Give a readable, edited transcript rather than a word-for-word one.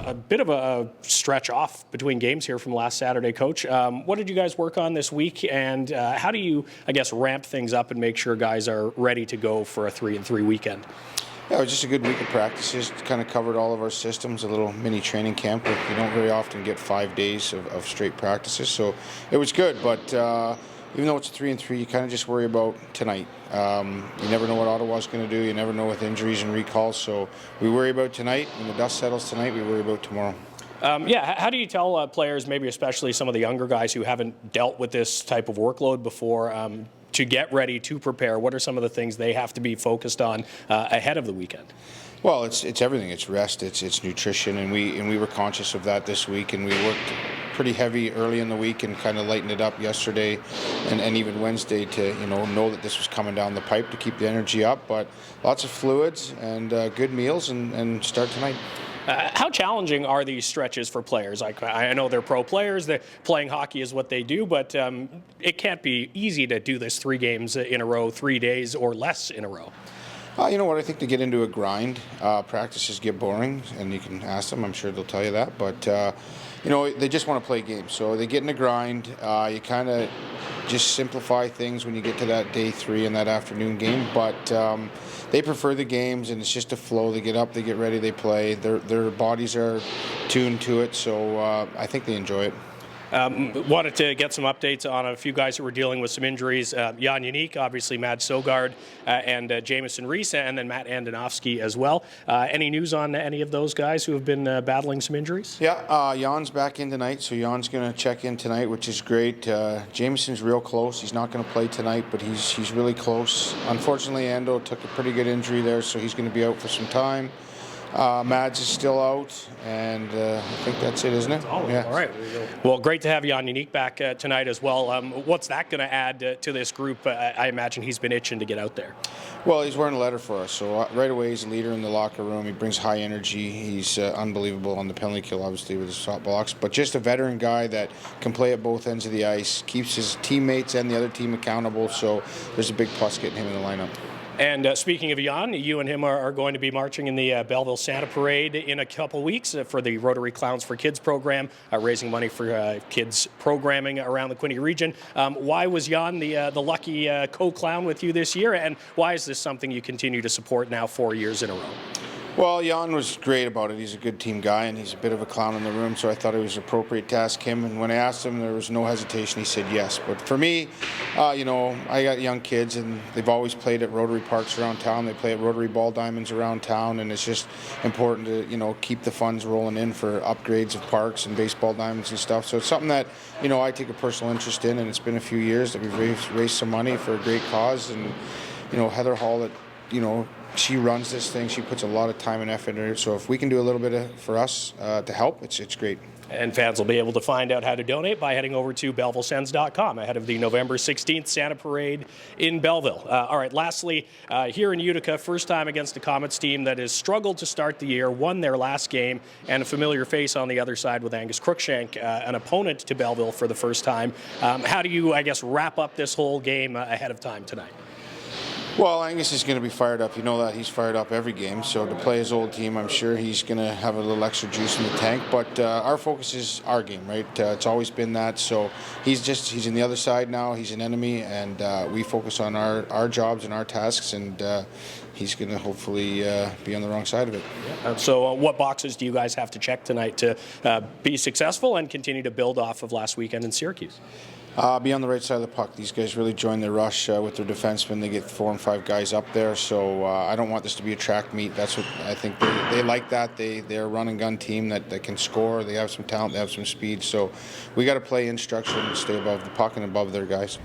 a bit of a stretch off between games here from last Saturday, Coach. What did you guys work on this week, and how do you, I guess, ramp things up and make sure guys are ready to go for a 3-3 weekend? Yeah, it was just a good week of practices. Kind of covered all of our systems, a little mini training camp. You don't very often get 5 days of straight practices, so it was good. But even though it's a 3-3, you kind of just worry about tonight. You never know what Ottawa's going to do. You never know with injuries and recalls. So we worry about tonight. When the dust settles tonight, we worry about tomorrow. How do you tell players, maybe especially some of the younger guys who haven't dealt with this type of workload before, to get ready, to prepare? What are some of the things they have to be focused on ahead of the weekend? Well, it's everything. It's rest. It's nutrition, and we were conscious of that this week, and we worked pretty heavy early in the week and kind of lightened it up yesterday and even Wednesday to know that this was coming down the pipe to keep the energy up. But lots of fluids and good meals and start tonight. How challenging are these stretches for players? Like, I know they're pro players, they're playing hockey is what they do, but it can't be easy to do this 3 games in a row, 3 days or less in a row. You know what? I think they get into a grind. Practices get boring, and you can ask them. I'm sure they'll tell you that. But, they just want to play games. So they get in a grind. You kind of just simplify things when you get to that day 3 and that afternoon game. But they prefer the games, and it's just a flow. They get up, they get ready, they play. Their bodies are tuned to it, so I think they enjoy it. Wanted to get some updates on a few guys who were dealing with some injuries. Jan Unique, obviously Matt Sogard, and Jamison Reese, and then Matt Andonovsky as well. Any news on any of those guys who have been battling some injuries? Yeah, Jan's back in tonight, so Jan's going to check in tonight, which is great. Jamison's real close. He's not going to play tonight, but he's really close. Unfortunately, Ando took a pretty good injury there, so he's going to be out for some time. Mads is still out, and I think that's it, isn't it? Yeah. All right. Well, great to have Jan Unique back tonight as well. What's that going to add to this group? I imagine he's been itching to get out there. Well, he's wearing a letter for us, so right away he's a leader in the locker room. He brings high energy. He's unbelievable on the penalty kill, obviously, with his shot blocks, but just a veteran guy that can play at both ends of the ice, keeps his teammates and the other team accountable, so there's a big plus getting him in the lineup. And speaking of Jan, you and him are going to be marching in the Belleville Santa Parade in a couple weeks for the Rotary Clowns for Kids program, raising money for kids programming around the Quinte region. Why was Jan the lucky co-clown with you this year, and why is this something you continue to support now 4 years in a row? Well, Jan was great about it. He's a good team guy, and he's a bit of a clown in the room, so I thought it was appropriate to ask him. And when I asked him, there was no hesitation. He said yes. But for me, I got young kids, and they've always played at Rotary Parks around town. They play at Rotary Ball Diamonds around town, and it's just important to, keep the funds rolling in for upgrades of parks and baseball diamonds and stuff. So it's something that, I take a personal interest in, and it's been a few years that we've raised some money for a great cause. And, Heather Hall, she runs this thing. She puts a lot of time and effort into it. So if we can do a little bit for us to help, it's great. And fans will be able to find out how to donate by heading over to BellevilleSens.com ahead of the November 16th Santa Parade in Belleville. All right, lastly, here in Utica, first time against a Comets team that has struggled to start the year, won their last game, and a familiar face on the other side with Angus Crookshank, an opponent to Belleville for the first time. How do you, wrap up this whole game ahead of time tonight? Well, Angus is going to be fired up. You know that he's fired up every game. So to play his old team, I'm sure he's going to have a little extra juice in the tank. But our focus is our game, right? It's always been that. So he's in the other side now. He's an enemy, and we focus on our jobs and our tasks. And he's going to hopefully be on the wrong side of it. So what boxes do you guys have to check tonight to be successful and continue to build off of last weekend in Syracuse? Be on the right side of the puck. These guys really join their rush with their defensemen. They get 4 and 5 guys up there. So I don't want this to be a track meet. That's what I think they like. That they're a run and gun team that can score. They have some talent. They have some speed. So we got to play in structure and stay above the puck and above their guys.